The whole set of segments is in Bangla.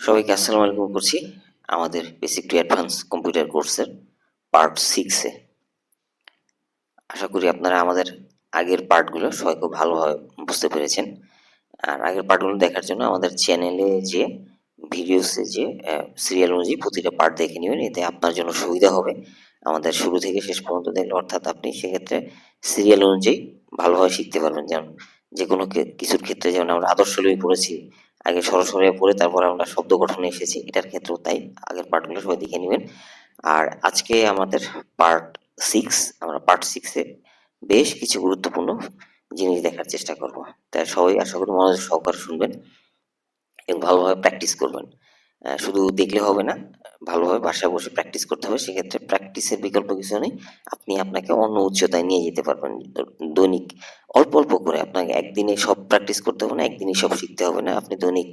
সবাইকে আসসালামু আলাইকুম করছি আমাদের বেসিক টু অ্যাডভান্স কম্পিউটার কোর্সের পার্ট 6 এ। আশা করি আপনারা আমাদের আগের পার্টগুলো সবাই খুব ভালোভাবে বুঝতে পেরেছেন। আর আগের পার্টগুলো দেখার জন্য আমাদের চ্যানেলে যে ভিডিওসে যে সিরিয়াল অনুযায়ী প্রতিটা পার্ট দেখে নেবেন, এতে আপনার জন্য সুবিধা হবে। আমাদের শুরু থেকে শেষ পর্যন্ত দেখলে অর্থাৎ আপনি সেক্ষেত্রে সিরিয়াল অনুযায়ী ভালোভাবে শিখতে পারবেন। যেমন যে কোনো কিছুর ক্ষেত্রে যেমন আমরা আদর্শ লিপি পড়েছি, আগে সরাসরি পড়ে তারপর আমরা শব্দ গঠনে এসেছি, এটার ক্ষেত্রেও তাই। আগের পার্টগুলো সবাই দেখে নেবেন। আর আজকে আমাদের পার্ট 6, আমরা পার্ট 6 এ বেশ কিছু গুরুত্বপূর্ণ জিনিস দেখার চেষ্টা করব। তাই সবাই আশা করি মনোযোগ সহকারে শুনবেন এবং ভালোভাবে প্র্যাকটিস করবেন। শুধু দেখলে হবে না, ভালোভাবে বাসায় বসে প্র্যাকটিস করতে হবে। সেক্ষেত্রে প্র্যাকটিসের বিকল্প কিছু নেই। আপনি আপনাকে অন্য উচ্চতায় নিয়ে যেতে পারবেন। দৈনিক অল্প অল্প করে, আপনাকে একদিনে সব প্র্যাকটিস করতে হবে না, একদিনে সব শিখতে হবে না। আপনি দৈনিক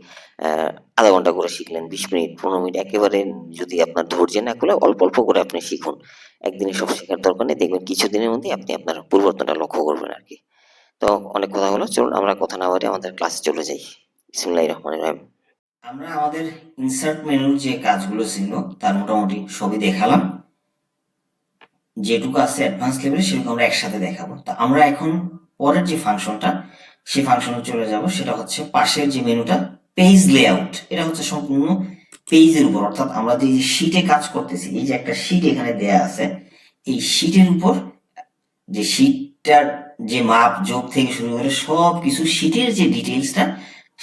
আধা ঘন্টা করে শিখলেন, 20 মিনিট, 15 মিনিট, একেবারে যদি আপনার ধৈর্য না খুলে অল্প অল্প করে আপনি শিখুন। একদিনে সব শেখার দরকার নেই, দেখবেন কিছুদিনের মধ্যে আপনি আপনার পরিবর্তনটা লক্ষ্য করবেন আর কি। তো অনেক কথা হলো, চলুন আমরা কথা না বাড়িয়ে আমাদের ক্লাসে চলে যাই। বিসমিল্লাহির রহমানির রহিম। আমরা আমাদের ইনসার্ট মেনুর যে কাজগুলো ছিল তার মোটামুটি সবই দেখালাম। যেটুকু আছে অ্যাডভান্স লেভেলে সেটুকু আমরা একসাথে দেখাবো। তো আমরা এখন পরের যে ফাংশনটা, সেই ফাংশনে চলে যাব। সেটা হচ্ছে পাশের যে মেনুটা, পেজ লেআউট। এটা হচ্ছে সম্পূর্ণ পেজের উপর, অর্থাৎ আমরা যে শীটে কাজ করতেছি, এই যে একটা শীট এখানে দেয়া আছে, এই শীটের উপর যে শীটটার যে মাপ যোগ থেকে শুরু করে সব কিছু শীটের যে ডিটেইলসটা,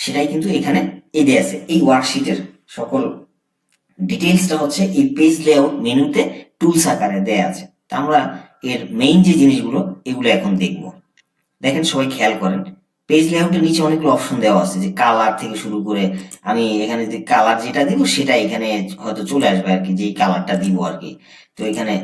সেটাই কিন্তু এখানে এই দেয়া আছে। এই ওয়ার্কশিটের সকল ডিটেইলসটা হচ্ছে এই পেজ লেআউট মেনুতে টুলস আকারে দেয়া আছে। তা আমরা এর মেইন যে জিনিসগুলো, এগুলো এখন দেখব। দেখেন সবাই খেয়াল করেন, পেজ লেআউটের নিচে অনেকগুলো অপশন দেওয়া আছে, যে কালার থেকে শুরু করে আমি এখানে যে কালার যেটা দিব সেটা এখানে হয়তো চলে আসবে আর কি, যেই কালারটা দিব আর কি। তো এখানে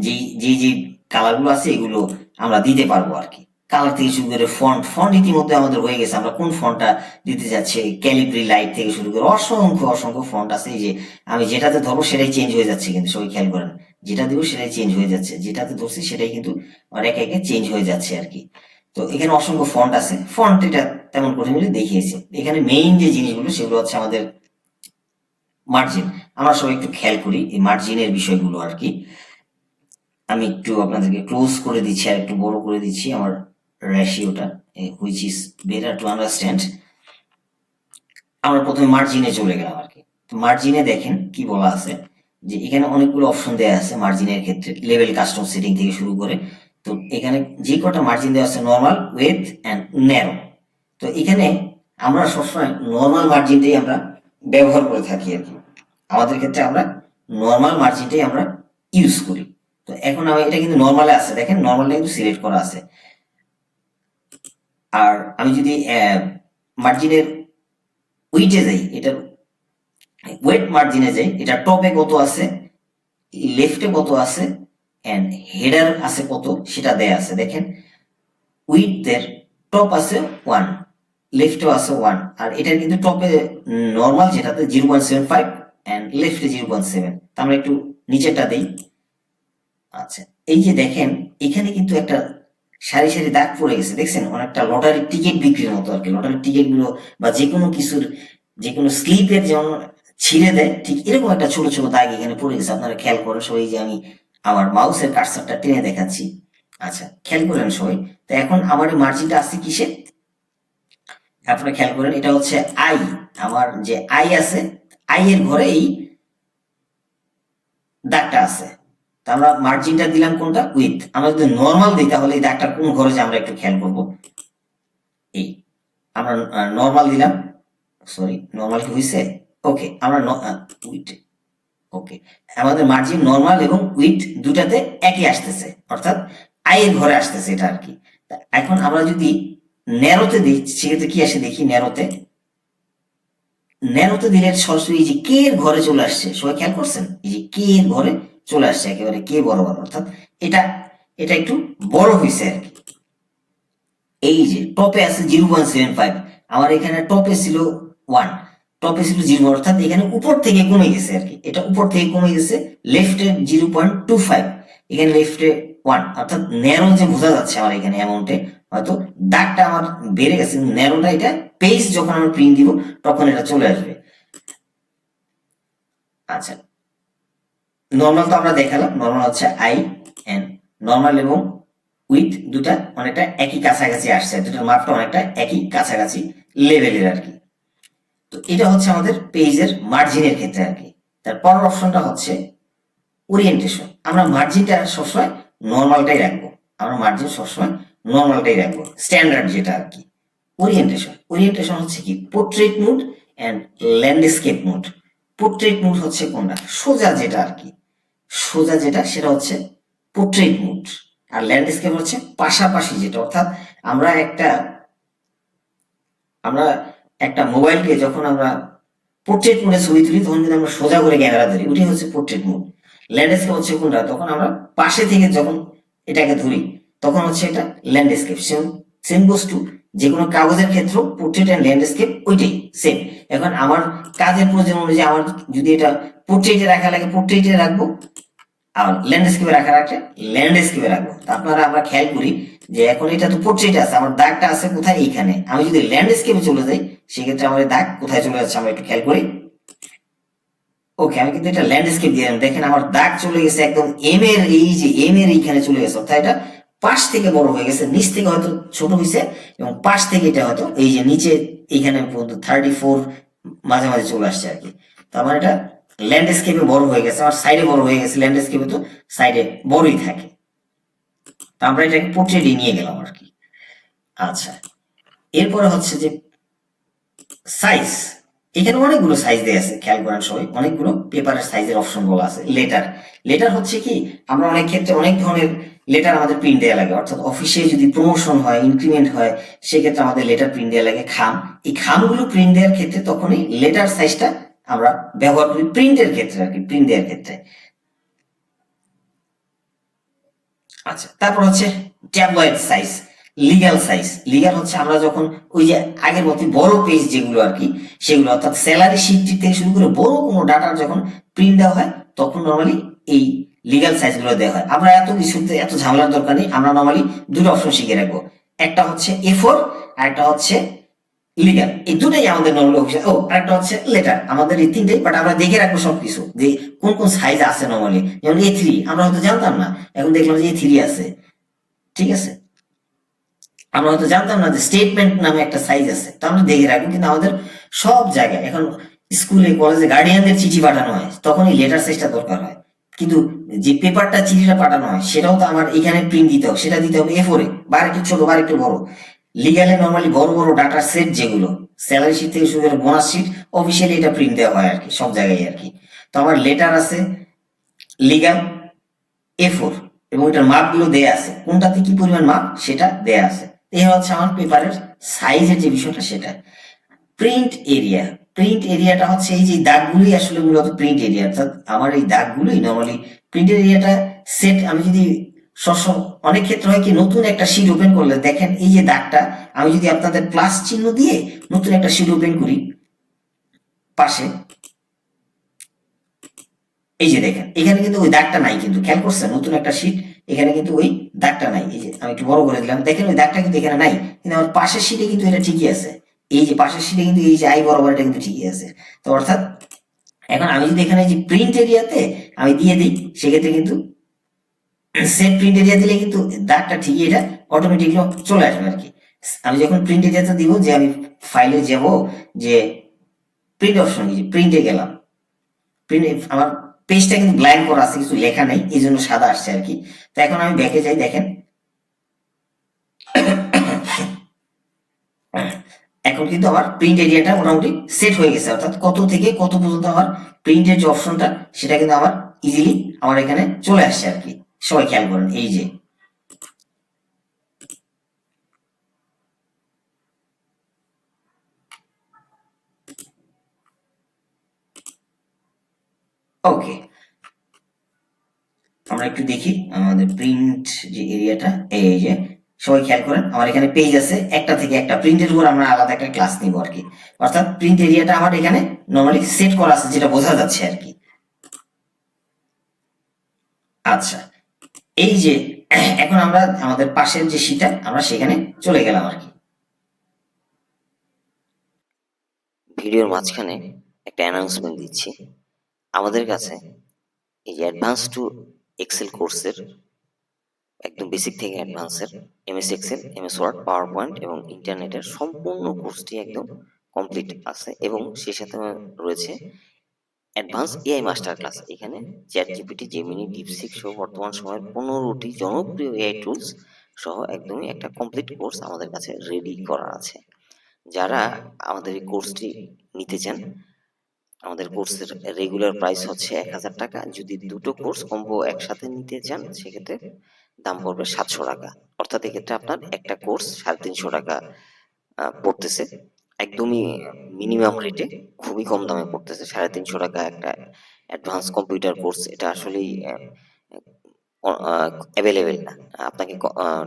যে কালারগুলো আছে এগুলো আমরা দিতে পারবো আর কি। কালার থেকে শুরু করে ফন্ট, ইতিমধ্যে আমাদের হয়ে গেছে। আমরা কোন ফন্টটা দিতে যাচ্ছি, ক্যালিব্রি লাইট থেকে শুরু করে অসংখ্য অসংখ্য ফন্ট আছে। এই যে আমি যেটাতে ধরবো সেটাই চেঞ্জ হয়ে যাচ্ছে, কিন্তু সবাই খেয়াল করেন, যেটা দিব সেটাই চেঞ্জ হয়ে যাচ্ছে, যেটাতে ধরছি সেটাই কিন্তু একে একে চেঞ্জ হয়ে যাচ্ছে আর কি। তো এখানে অসংখ্য ফন্ট আছে। ফন্ট এটা তেমন কঠিন বলে দেখিয়েছে। এখানে মেইন যে জিনিসগুলো সেগুলো হচ্ছে আমাদের মার্জিন। আমরা সবাই একটু খেয়াল করি এই মার্জিনের বিষয়গুলো আর কি। আমি একটু আপনাদেরকে ক্লোজ করে দিচ্ছি আর একটু বড় করে দিচ্ছি আমার রেশিওটা, which is better to understand. আমরা প্রথমে মার্জিনে চলে গেলাম আর কি। তো মার্জিনে দেখেন কি বলা আছে, যে এখানে অনেকগুলো অপশন দেওয়া আছে মার্জিনের ক্ষেত্রে, লেভেল কাস্টম সেটিং থেকে শুরু করে। তো এখানে যে কটা মার্জিন দেওয়া আছে, নর্মাল, উইডথ এন্ড ন্যারো। তো এখানে আমরা সবসময় নর্মাল মার্জিনটাই আমরা ব্যবহার করে থাকি আর কি। আমাদের ক্ষেত্রে আমরা নর্মাল মার্জিনটাই আমরা ইউজ করি। তো এখন এটা কিন্তু নর্মালে আছে, দেখেন নর্মালটা কিন্তু সিলেক্ট করা আছে। আর আমি যদি মার্জিনের উইটে যাই, এটার ওয়েট মার্জিনে যাই, এটা টপে কত আছে, লেফটে কত আছে, এন্ড হেডার আছে কত, সেটা দেয়া আছে। দেখেন উইথের টপ আছে 1, লেফটেও আছে 1, আর এটার কিন্তু টপে নর্মাল যেটাতে 0.75 এন্ড লেফটে 0.7। তা আমরা একটু নিচেরটা দেই। আচ্ছা, এই যে দেখেন এখানে কিন্তু একটা সারি সারি দাগ পড়ে গেছে, দেখছেন? অনেকটা লটারির টিকিট বিক্রির মতো আর কি। লটারির টিকিট গুলো বা যে কোনো কিছুর, যে কোনো স্লিপের যেমন ছিঁড়ে দেয়, ঠিক এরকম একটা ছোট ছোট দাগ এখানে পড়ে গেছে। আপনারা খেয়াল করেন সবাই, যে আমি আমার মাউসের কার্সারটা টেনে দেখাচ্ছি। আচ্ছা, খেয়াল করেন সবাই। তো এখন আমার এই মার্জিনটা আছে কিসে, আপনারা খেয়াল করেন, এটা হচ্ছে আই। আমার যে আই আছে, আই এর ঘরে এই দাগটা আছে। তা আমরা মার্জিনটা দিলাম কোনটা, উইথ। আমরা যদি নর্মাল দিই তাহলে এই দাগটা কোন ঘরে যে আমরা একটু খেয়াল করব। এই আমরা নর্মাল দিলাম, সরি নর্মাল কি হয়েছে, ওকে। আমরা উইথ, ওকে। আমাদের মার্জিন নর্মাল এবং উইথ দুটাতে একই আসতেছে, অর্থাৎ আই এর ঘরে আসতেছে এটা আর কি। এখন আমরা যদি ন্যারোতে দিই সেক্ষেত্রে কি আসে দেখি। ন্যারোতে দিলে সরাসরি এই যে কে এর ঘরে চলে আসছে, সবাই খেয়াল করছেন? এই যে কে এর ঘরে চলে আসছে একেবারে কে বরাবর, অর্থাৎ এটা এটা একটু বড় হয়েছে আর কি। এই যে টপে আছে 0.75, আমার এখানে টপে ছিল 1, টপে ছিল 0, অর্থাৎ এখানে উপর থেকে কমে গেছে আর কি। এটা উপর থেকে কমে গেছে। লেফটে 0.25, এখানে লেফটে 1, অর্থাৎ ন্যারো যে বোঝা যাচ্ছে আমার এখানে অ্যামাউন্টে, হয়তো দাগটা আমার বেড়ে গেছে, ন্যারোটা এটা পেজ যখন আমরা প্রিন্ট দিব তখন এটা চলে আসবে। আচ্ছা, নর্মাল তো আমরা দেখালাম, নর্মাল হচ্ছে আই এন, নর্মাল এবং উইথ দুটা অনেকটা একই কাছাকাছি আসছে, দুটার মাপটা অনেকটা একই কাছাকাছি লেভেলের আর কি। তো এটা হচ্ছে আমাদের পেজের মার্জিনের ক্ষেত্রে আর কি। তার পরের অপশনটা হচ্ছে ওরিয়েন্টেশন। আমরা মার্জিনটা সবসময় নর্মালটাই রাখবো, আমরা মার্জিন সবসময় নর্মালটাই রাখবো, স্ট্যান্ডার্ড যেটা আর কি। ওরিয়েন্টেশন, ওরিয়েন্টেশন হচ্ছে কি portrait mode and landscape mode. Portrait mode হচ্ছে কোনটা, সোজা যেটা আর কি, সোজা যেটা সেটা হচ্ছে পোর্ট্রেট মোড, আর ল্যান্ডস্কেপ হচ্ছে পাশাপাশি যেটা, অর্থাৎ আমরা একটা মোবাইলকে যখন আমরা পোর্ট্রেট মোডে ছবি তুলি তখন কিন্তু আমরা সোজা করে ক্যামেরা ধরি, ওটাই হচ্ছে পোর্ট্রেট মোড। ল্যান্ডস্কেপ হচ্ছে কোনটা, তখন আমরা পাশে থেকে যখন এটাকে ধরি তখন হচ্ছে এটা ল্যান্ডস্কেপ। সেম বস্তু যে কোনো কাগজের ক্ষেত্রে পোর্ট্রেট অ্যান্ড ল্যান্ডস্কেপ ওইটাই সেম। এখন আমার কাজের প্রয়োজন অনুযায়ী আমার যদি এটা পোর্ট্রেটে রাখা লাগে পোর্ট্রেটে রাখবো, আর ল্যান্ডস্কেপে রাখা রাখলে ল্যান্ডস্কেপে রাখবো। আপনারা আমরা খেয়াল করি যে এখন এটা তো পোর্ট্রেট আছে, আমার দাগটা আছে কোথায়, এইখানে। আমি যদি ল্যান্ডস্কেপে চলে যাই সেক্ষেত্রে আমার দাগ কোথায় চলে যাচ্ছে আমরা একটু খেয়াল করি। ওকে, আমি কিন্তু এটা ল্যান্ডস্কেপ দিয়ে দেখেন আমার দাগ চলে গেছে একদম এম এর, এই যে এম এর এইখানে চলে গেছে, অর্থাৎ এটা পাশ থেকে বড় হয়ে গেছে, নিচ থেকে হয়তো ছোট হয়েছে এবং পাশ থেকে এটা হয়তো এই যে নিচে এইখানে পর্যন্ত 34 মাঝে মাঝে চলে আসছে আর কি। তো আমার এটা ল্যান্ডস্কেপে বড় হয়ে গেছে, আমার সাইডে বড় হয়ে গেছে, ল্যান্ডস্কেপে তো সাইডে বড়ই থাকে। তো আমরা এটাকে পোর্ট্রেটে নিয়ে গেলাম আর কি। আচ্ছা, এরপরে হচ্ছে যে সাইজ, এখানে অনেকগুলো সাইজ দেওয়া আছে, খেয়াল করেন সবাই, অনেকগুলো পেপারের সাইজের অপশন বলা আছে। লেটার, লেটার হচ্ছে কি আমরা অনেক ক্ষেত্রে অনেক ধরনের লেটার আমাদের প্রিন্ট দেওয়া লাগে, অর্থাৎ অফিসে যদি প্রমোশন হয়, ইনক্রিমেন্ট হয়, সেক্ষেত্রে আমাদের লেটার প্রিন্ট দেওয়া লাগে। খাম, এই খামগুলো প্রিন্ট দেওয়ার ক্ষেত্রে তখনই লেটার সাইজটা আমরা ব্যবহার করি প্রিন্টের ক্ষেত্রে আর কি, প্রিন্ট দেওয়ার ক্ষেত্রে। আচ্ছা, তারপর হচ্ছে tabloid size, legal size. Legal হচ্ছে আমরা যখন ওই যে আগের মতো বড় পেজ যেগুলো আর কি, সেগুলো অর্থাৎ স্যালারি শিট থেকে শুরু করে বড় কোনো ডাটা যখন প্রিন্ট দেওয়া হয় তখন নর্মালি এই লিগ্যাল সাইজ গুলো দেওয়া হয়। আমরা এত কিছুতে এত ঝামেলার দরকার নেই, আমরা নর্মালি দুটো অপশন শিখে রাখবো, একটা হচ্ছে A4 আর একটা হচ্ছে লিগ্যাল, এই দুটাই আমাদের নর্মাল অফিসে। ও আরেকটা হচ্ছে লেটার, আমাদের এই তিনটাই, বাট আমরা দেখে রাখবো সবকিছু যে কোন কোন সাইজ আছে নর্মালি। যেমন A3 আমরা হয়তো জানতাম না, এখন দেখলাম যে A3 আছে, ঠিক আছে। আমরা হয়তো জানতাম না যে স্টেটমেন্ট নামে একটা সাইজ আছে, তো আমরা দেখে রাখবো। কিন্তু আমাদের সব জায়গায় এখন স্কুলে কলেজে গার্ডিয়ানদের চিঠি পাঠানো হয় তখন এই লেটার সাইজটা দরকার হয়, কিন্তু যে পেপারটা চিঠিটা পাঠানো হয় সেটাও তো আমার এখানে প্রিন্ট দিতে হবে, সেটা দিতে হবে A4 এ, বা একটু ছোট বা একটু বড়। লিগ্যালে নর্মালি বড় বড় ডাটার সেট যেগুলো স্যালারি শিট থেকে শুরু করে বোনাস শিট, অফিসিয়ালি এটা প্রিন্ট দেওয়া হয় আর কি সব জায়গায় আর কি। তো আমার লেটার আছে লিগ্যাল A4 এবং এটার মাপগুলো দেয়া আছে, কোনটাতে কি পরিমাণ মাপ সেটা দেয়া আছে। এই হচ্ছে আমার পেপারের সাইজের যে বিষয়টা সেটা। প্রিন্ট এরিয়া, প্রিন্ট এরিয়াটা হচ্ছে এই যে দাগগুলোই আসলে মূলত প্রিন্ট এরিয়া, অর্থাৎ আমার এই দাগগুলোই নর্মালি প্রিন্ট এরিয়াটা সেট। আমি যদি সবসময় অনেক ক্ষেত্রে হয় কি নতুন একটা শিট ওপেন করলে দেখেন এই যে দাগটা, আমি যদি আপনাদের প্লাস চিহ্ন দিয়ে নতুন একটা শিট ওপেন করি পাশে, এই যে দেখেন এখানে কিন্তু ওই দাগটা নাই, কিন্তু খেয়াল করছেন নতুন একটা শীট এখানে কিন্তু ওই দাগটা নাই। এই যে আমি একটু বড় করে দিলাম, দেখেন ওই দাগটা কিন্তু এখানে নাই, কিন্তু আমার পাশের শীটে কিন্তু এটা ঠিকই আছে। এই যে পাশের শীটে কিন্তু এই যে আই বরাবর এটা কিন্তু ঠিকই আছে। তো অর্থাৎ এখন আমি যদি এখানে যে প্রিন্ট এরিয়াতে আমি দিয়ে দিই সেক্ষেত্রে কিন্তু সেট প্রিন্ট এরিয়া দিলে কিন্তু দাগটা ঠিকই এটা অটোমেটিকলি চলে আসবে আর কি। আমি যখন প্রিন্ট এরিয়াতে দিব, যে আমি ফাইলে যাব, যে প্রিন্ট অপশন, প্রিন্টে গেলাম, প্রিন্ট আমার পেজটা কিন্তু ব্ল্যাঙ্ক করা আছে, কিছু লেখা নেই, এই জন্য সাদা আসছে আর কি। তো এখন আমি ব্যাকে যাই, দেখেন এখন কিন্তু আমার প্রিন্ট এরিয়াটা মোটামুটি সেট হয়ে গেছে, অর্থাৎ কত থেকে কত পর্যন্ত আমার প্রিন্টের যে অপশনটা সেটা কিন্তু আমার ইজিলি আমার এখানে চলে আসছে আর কি। সবাই খেয়াল করেন এই যে, ওকে আমরা একটু দেখি আমাদের প্রিন্ট যে এরিয়াটা, এই যে সবাই খেয়াল করেন আমার এখানে পেজ আছে একটা থেকে একটা, প্রিন্টের উপর আমরা আলাদা একটা ক্লাস নিব আর কি। অর্থাৎ প্রিন্ট এরিয়াটা আমার এখানে নর্মালি সেট করা আছে, যেটা বোঝা যাচ্ছে আর কি। আচ্ছা, এই যে এখন আমরা আমাদের পাশের যে শীটটা আমরা সেখানে চলে গেলাম আর কি। ভিডিওর মাঝখানে একটা অ্যানাউন্সমেন্ট দিচ্ছি। আমাদের কাছে এই যে অ্যাডভান্স টু এক্সেল কোর্সের একদম বেসিক থেকে অ্যাডভান্সের MS Excel, MS Word, PowerPoint এবং ইন্টারনেটের সম্পূর্ণ কোর্সটি একদম কমপ্লিট আছে এবং সেই সাথে রয়েছে অ্যাডভান্স এআই মাস্টার ক্লাস। এখানে চ্যাট জিপিটি, জেমিনি, ডিপসিক সহ বর্তমান সময়ের 15টি জনপ্রিয় এআই টুলস সহ একদমই একটা কমপ্লিট কোর্স আমাদের কাছে রেডি করা আছে। যারা আমাদের এই কোর্সটি নিতে চান, আমাদের কোর্সের রেগুলার প্রাইস হচ্ছে 1000 টাকা। যদি দুটো কোর্স কম্বো একসাথে নিতে চান সেক্ষেত্রে দাম পড়বে 700 টাকা। অর্থাৎ এক্ষেত্রে আপনার একটা কোর্স 350 টাকা পড়তেছে, একদমই মিনিমাম রেটে, খুবই কম দামে পড়তেছে। 350 টাকা একটা অ্যাডভান্স কম্পিউটার কোর্স, এটা আসলেই অ্যাভেলেবেল না। আপনাকে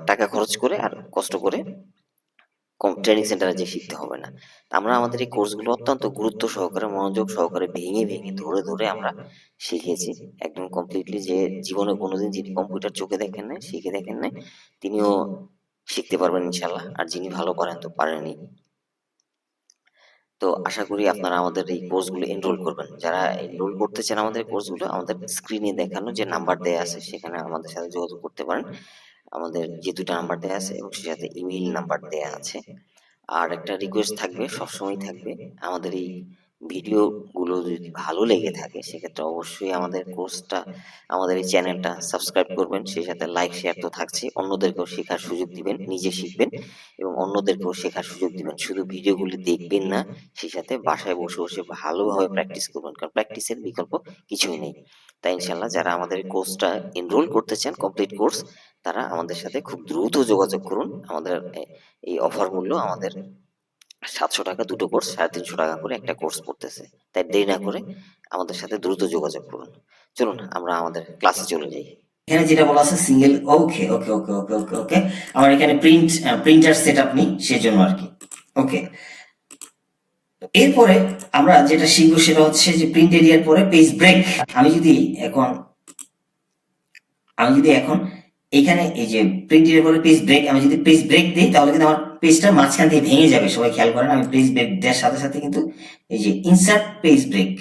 টাকা খরচ করে আর কষ্ট করে ট্রেনিং সেন্টারে যে শিখতে হবে না। আমরা আমাদের এই কোর্সগুলো অত্যন্ত গুরুত্ব সহকারে, মনোযোগ সহকারে, ভেঙে ভেঙে ধরে ধরে আমরা শিখিয়েছি একদম কমপ্লিটলি। যে জীবনে কোনোদিন যিনি কম্পিউটার চোখে দেখেন নাই, শিখে দেখেন নাই, তিনিও শিখতে পারবেন ইনশাল্লাহ। আর যিনি ভালো পারেন তো পারেনই। তো আশা করি আপনারা আমাদের এই কোর্সগুলো এনরোল করবেন। যারা এনরোল করতে চান আমাদের কোর্সগুলো, আমাদের স্ক্রিনে দেখানো যে নাম্বার দেয়া আছে সেখানে আমাদের সাথে যোগাযোগ করতে পারেন। আমাদের যে দুটা নাম্বার দেয়া আছে এবং সেই সাথে ইমেইল নাম্বার দেয়া আছে। আর একটা রিকোয়েস্ট থাকবে, সবসময় থাকবে, আমাদের এই ভিডিও গুলো যদি ভালো লেগে থাকে সেক্ষেত্রে অবশ্যই আমাদের কোর্সটা, আমাদের এই চ্যানেলটা সাবস্ক্রাইব করবেন। সেই সাথে লাইক শেয়ার তো থাকছে, অন্যদেরকেও শেখার সুযোগ দিবেন, নিজে শিখবেন এবং অন্যদেরকেও শেখার সুযোগ দিবেন। শুধু ভিডিওগুলি দেখবেন না, সেই সাথে বাসায় বসে বসে ভালোভাবে প্র্যাকটিস করবেন, কারণ প্র্যাকটিসের বিকল্প কিছুই নেই। তাই ইনশাল্লাহ যারা আমাদের কোর্সটা এনরোল করতে চান, কমপ্লিট কোর্স, তারা আমাদের সাথে খুব দ্রুত যোগাযোগ করুন। আমাদের এই অফার মূল্য আমাদের 700 টাকা দুটো কোর্স, 350 টাকা করে একটা কোর্স পড়তেছে। তাই দেরি না করে আমাদের সাথে দ্রুত যোগাযোগ করুন। চলুন আমরা আমাদের ক্লাসে চলে যাই। এখানে যেটা বলা আছে সিঙ্গেল, ওকে ওকে ওকে ওকে ওকে ওকে, আমার এখানে প্রিন্টার সেট আপ নেই সেজন্য আর কি। ওকে, এরপরে আমরা যেটা শিখবো সেটা হচ্ছে যে প্রিন্ট এরিয়ার পরে পেজ ব্রেক। আমি যদি এখন এখানে এই যে প্রিন্ট এরিয়ার পরে পেজ ব্রেক, আমি যদি পেজ ব্রেক দিই তাহলে কিন্তু আমার পেজটা মাঝখান থেকে ভেঙে যাবে। সবাই খেয়াল করেন, আমি পেজ ব্রেক দেওয়ার সাথে সাথে কিন্তু এই যে ইনসার্ট পেজ ব্রেক,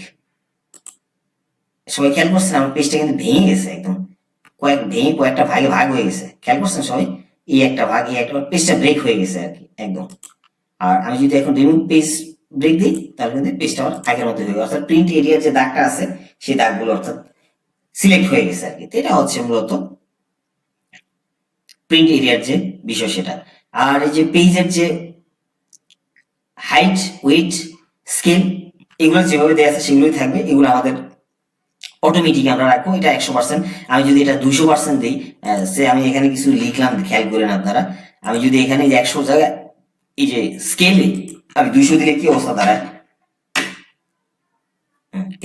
সবাই খেয়াল করছেন আমার পেজটা কিন্তু ভেঙে গেছে একদম, কয়েকটা ভাগে ভাগ হয়ে গেছে। খেয়াল করছেন সবাই, এই একটা ভাগ, এই একটা পেজটা ব্রেক হয়ে গেছে আর কি একদম। আর আমি যদি এখন রিমুভ পেজ ব্রেক দিই তাহলে কিন্তু পেজটা আমার আগের মতো হয়ে গেছে, অর্থাৎ প্রিন্ট এরিয়ার যে দাগটা আছে সেই দাগগুলো অর্থাৎ সিলেক্ট হয়ে গেছে আর কি। তো এটা হচ্ছে মূলত প্রিন্ট এরিয়ার যে বিষয় সেটা। আর এই যে পেজের যে হাইট, ওয়েট, স্কেল, এগুলো যেভাবে দেওয়া আছে সেগুলোই থাকবে। এগুলো আমাদের অটোমেটিক আমরা রাখবো, এটা 100%। আমি যদি এটা 200% দিই, সে আমি এখানে কিছু লিখলাম, খেয়াল করেন আপনারা, আমি যদি এখানে 100 জায়গায় এই যে স্কেলে আমি 200 দিলে কি অবস্থা দাঁড়ায়,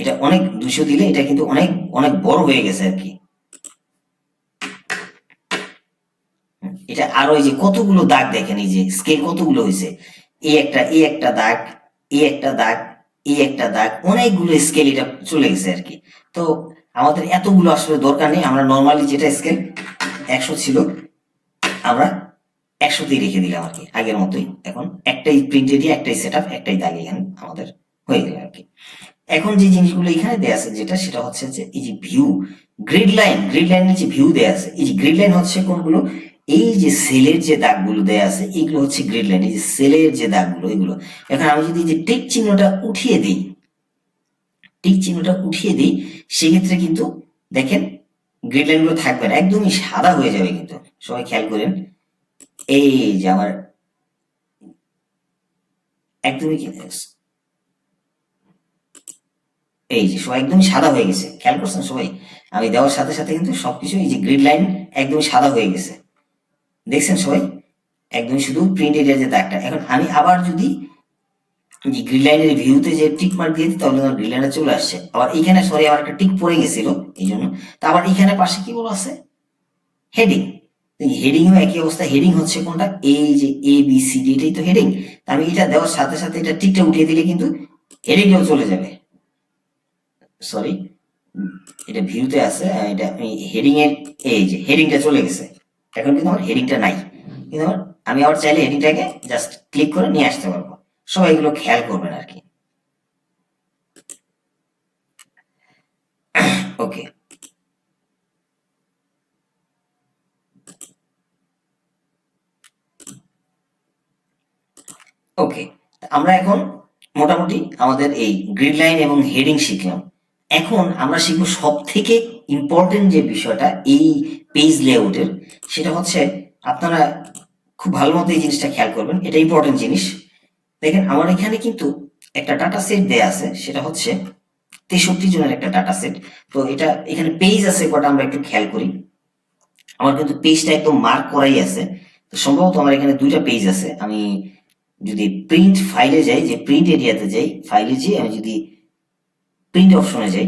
এটা অনেক, 200 দিলে এটা কিন্তু অনেক অনেক বড় হয়ে গেছে আর কি। এটা আরো এই যে কতগুলো দাগ দেখেন, এই যে স্কেল কতগুলো হয়েছে, এই একটা দাগ, এই একটা দাগ, এই একটা দাগ, অনেকগুলো স্কেল এটা চলে গেছে আর কি। তো আমাদের এতগুলো আসলে দরকার নেই, আমরা নর্মালি যেটা স্কেল 100 ছিল আমরা 100তেই রেখে দিলাম আর কি, আগের মতোই। এখন একটাই প্রিন্ট এরিয়া, একটাই সেট আপ, একটাই দাগ এখানে আমাদের হয়ে গেল আর কি। এখন যে জিনিসগুলো এখানে দেয়া আছে যেটা, সেটা হচ্ছে যে এই যে ভিউ, গ্রিড লাইনের যে ভিউ দেয়া আছে, এই যে গ্রিড লাইন হচ্ছে কোনগুলো, এই যে সেলের যে দাগগুলো দেয়া আছে এগুলো হচ্ছে গ্রিড লাইন, এই যে সেলের যে দাগগুলো এগুলো। এখন আমি যদি যে টিক চিহ্নটা উঠিয়ে দিই, সেক্ষেত্রে কিন্তু দেখেন গ্রিড লাইনগুলো থাকবে না, একদমই সাদা হয়ে যাবে কিন্তু। সবাই খেয়াল করেন, এই যে আমার একদমই এই যে সবাই একদমই সাদা হয়ে গেছে, খেয়াল করছেন সবাই, আমি দেওয়ার সাথে সাথে কিন্তু সবকিছু এই যে গ্রিড লাইন একদমই সাদা হয়ে গেছে, দেখছেন সবাই, একদম শুধু প্রিন্ট এরিয়া যে দাগটা। এখন আমি আবার যদি যে গ্রিড লাইনের ভিউতে যে টিক মার্ক দিয়ে দিই তাহলে আমার গ্রিড লাইনটা চলে আসছে। আবার এখানে সরি আমার একটা টিক পড়ে গেছিল এই জন্য। তা আবার এখানে পাশে কি বলা আছে, হেডিং, হেডিংও একই অবস্থা। হেডিং হচ্ছে কোনটা, এই যে এ বি সি ডি, এটাই তো হেডিং। আমি এটা দেওয়ার সাথে সাথে এটা টিকটা উঠিয়ে দিলে কিন্তু হেডিংটাও চলে যাবে। সরি, এটা ভিউতে আছে, এটা আমি হেডিং এর, এই যে হেডিংটা চলে গেছে, এখন কিন্তু আমার হেডিংটা নাই, কিন্তু আমি আবার চাইলে হেডিংটাকে জাস্ট ক্লিক করে নিয়ে আসতে পারবো। সবাই এগুলো খেয়াল করবেন আর কি। ওকে, ওকে, আমরা এখন মোটামুটি আমাদের এই গ্রিড লাইন এবং হেডিং শিখলাম। এখন আমরা শিখবো সব থেকে ইম্পর্টেন্ট যে বিষয়টা এই পেজ লেআউটের, সেটা হচ্ছে আপনারা খুব ভালো মতো এই জিনিসটা খেয়াল করবেন, এটা ইম্পর্টেন্ট জিনিস। দেখেন আমার এখানে কিন্তু একটা ডাটা সেট দেয়া আছে, সেটা হচ্ছে 63 জনের একটা ডাটা সেট। তো এটা এখানে পেজ আছে কটা আমরা একটু খেয়াল করি। আমার কিন্তু পেজটা একদম মার্ক করাই আছে, তো সম্ভবত আমার এখানে দুইটা পেজ আছে। আমি যদি প্রিন্ট ফাইলে যাই, যে প্রিন্ট এরিয়াতে যাই, ফাইলে যাই, আমি যদি প্রিন্ট অপশনে যাই,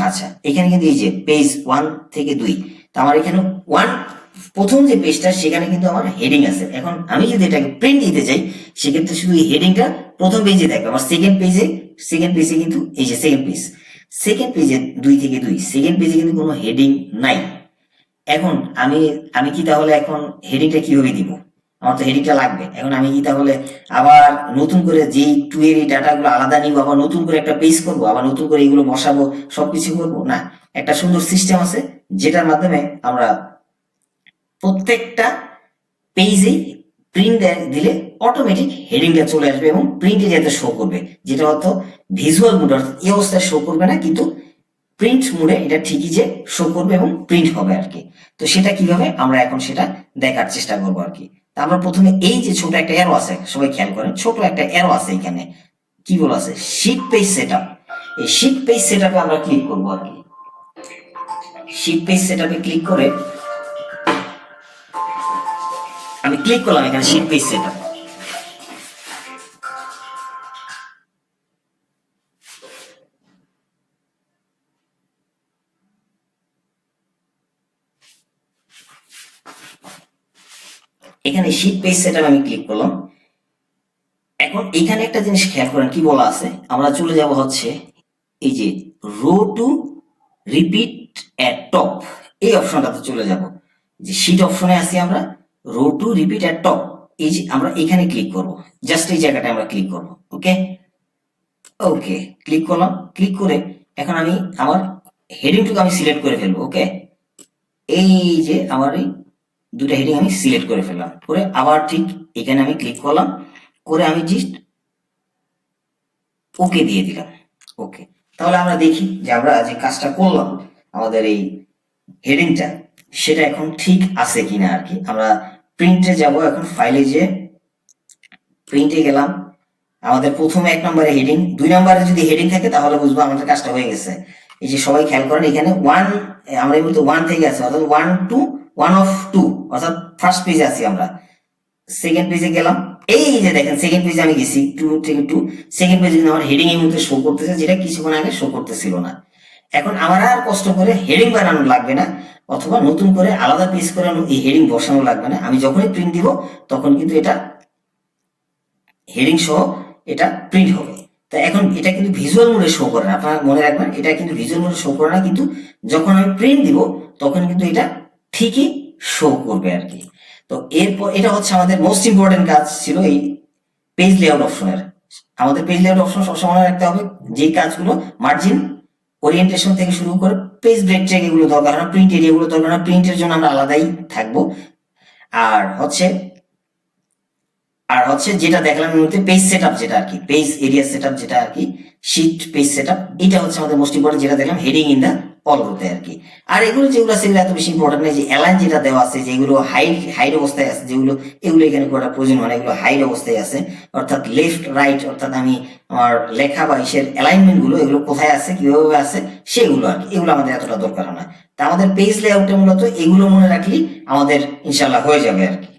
আচ্ছা এখানে কিন্তু এই যে পেজ 1 থেকে 2, তো আমার এখানে 1 প্রথম যে পেজটা সেখানে কিন্তু আমার হেডিং আছে। এখন আমি যদি এটাকে প্রিন্ট দিতে চাই, সেক্ষেত্রে শুধু এই হেডিংটা প্রথম পেজে থাকবে। আমার সেকেন্ড পেজে কিন্তু এই যে সেকেন্ড পেজে 2 থেকে 2, সেকেন্ড পেজে কিন্তু কোনো হেডিং নাই। এখন আমি আমি কি তাহলে এখন হেডিংটা কিভাবে দিব? আমার তো হেডিংটা লাগবে। এখন আমি কি তাহলে আবার নতুন করে যেই টু এর এই ডাটাগুলো আলাদা নিব, আবার নতুন করে একটা পেজ করব, আবার নতুন করে এগুলো বসাবো, সবকিছু করবো না। একটা সুন্দর সিস্টেম আছে যেটার মাধ্যমে আমরা প্রত্যেকটা পেজেই প্রিন্ট দিলে অটোমেটিক হেডিংটা চলে আসবে এবং প্রিন্ট এরিয়াতে শো করবে, যেটা হয়তো ভিজুয়াল মোড অর্থাৎ এই অবস্থায় শো করবে না, কিন্তু প্রিন্ট মোডে এটা ঠিকই যে শো করবে এবং প্রিন্ট হবে আর কি। তো সেটা কিভাবে আমরা এখন সেটা দেখার চেষ্টা করবো আর কি। তা আমরা প্রথমে এই যে ছোট একটা অ্যারো আছে, সবাই খেয়াল করেন, ছোট একটা অ্যারো আছে এখানে, কি বলা আছে, শিট পেজ সেটআপ। এই শিট পেজ সেটআপে আমরা ক্লিক করবো আর কি। শিট পেজ সেটআপে ক্লিক করে আমি ক্লিক করলাম এখানে শিট পেজ সেটআপ। এখানে শিট পেজ সেটআপ আমি ক্লিক করলাম। এখন এখানে একটা জিনিস খেয়াল করেন, কি বলা আছে, আমরা চলে যাব হচ্ছে এই যে row to repeat at top, এই অপশনটাতে চলে যাব। যে শিট অপশনে আছি আমরা, row to repeat at top, এই যে আমরা এখানে ক্লিক করব, জাস্ট এই জায়গাটা আমরা ক্লিক করব। ওকে, ওকে, ক্লিক করলাম। ক্লিক করে এখন আমি আমার হেডিংটুকু আমি সিলেক্ট করে ফেলবো। ওকে, এই যে আমার এই দুটো হেডিং আমি সিলেক্ট করে ফেললাম, করে আবার ঠিক এখানে আমি ক্লিক করলাম, করে আমি জাস্ট ওকে দিয়ে দিলাম। ওকে, তাহলে আমরা দেখি যে আমরা যে কাজটা করলাম আমাদের এই হেডিংটা, সেটা এখন ঠিক আছে কিনা আর কি। আমরা প্রিন্টে যাব, এখন ফাইলে যে প্রিন্টে গেলাম, আমাদের প্রথমে 1 নম্বরে হেডিং, 2 নম্বরে যদি হেডিং থাকে তাহলে বুঝবো আমাদের কাজটা হয়ে গেছে। এই যে সবাই খেয়াল করেন এখানে 1, আমরা এই মুহূর্তে 1 থেকে আছি, অর্থাৎ 1 টু 1 অফ 2, অর্থাৎ ফার্স্ট পেজে আছি আমরা। সেকেন্ড পেজে গেলাম, এই যে দেখেন সেকেন্ড পেজে আমি গেছি 2 থেকে 2, সেকেন্ড পেজে কিন্তু আমার হেডিং এই মুহূর্তে শো করতেছে, যেটা কিছুক্ষণ আগে শো করতেছিল না। এখন আমার আর কষ্ট করে হেডিং বানানো লাগবে না, অথবা নতুন করে আলাদা পেজ করে এই হেডিং বসানো লাগবে না। আমি যখনই প্রিন্ট দিব তখন কিন্তু এটা হেডিং সহ এটা প্রিন্ট হবে। তো এখন এটা কিন্তু ভিজুয়াল মোডে শো করে না, আপনারা মনে রাখবেন, এটা কিন্তু ভিজুয়াল মোডে শো করে না, কিন্তু যখন আমি প্রিন্ট দিব তখন কিন্তু এটা ঠিকই শো করবে আর কি। তো এরপর এটা হচ্ছে আমাদের মোস্ট ইম্পর্টেন্ট কাজ ছিল এই পেজ লেআউট অপশনের। আমাদের পেজ লেআউট অপশন সবসময় মনে রাখতে হবে, যে কাজগুলো মার্জিন ওরিয়েন্টেশন থেকে শুরু করে পেজ ব্রেক ট্র্যাক এগুলো দরকার না, প্রিন্ট এরিয়াগুলো দরকার না, প্রিন্টের জন্য আমরা আলাদাই থাকবো। আর হচ্ছে যেটা দেখলাম মধ্যে পেজ সেটআপ, যেটা আর কি পেজ এরিয়া সেটআপ, যেটা আর কি শিট পেজ সেটআপ, এটা হচ্ছে আমাদের মোস্ট ইম্পর্টেন্ট, যেটা দেখলাম হেডিং ইন দা অল রোতে আর কি। আর এগুলো যেগুলো আছে এগুলো এত বেশি ইম্পর্টেন্ট নেই, যে অ্যালাইন যেটা দেওয়া আছে, যেগুলো হাইড অবস্থায় আছে, যেগুলো এগুলো এখানে করার প্রয়োজন হয় না, এগুলো হাইড অবস্থায় আছে, অর্থাৎ লেফট রাইট, অর্থাৎ আমি আমার লেখা বা ইসের অ্যালাইনমেন্ট গুলো এগুলো কোথায় আছে কিভাবে আছে সেগুলো আর কি, এগুলো আমাদের এতটা দরকার হয় না। তা আমাদের পেজ লেআউটে মূলত এগুলো মনে রাখলেই আমাদের ইনশাল্লাহ হয়ে যাবে আর কি।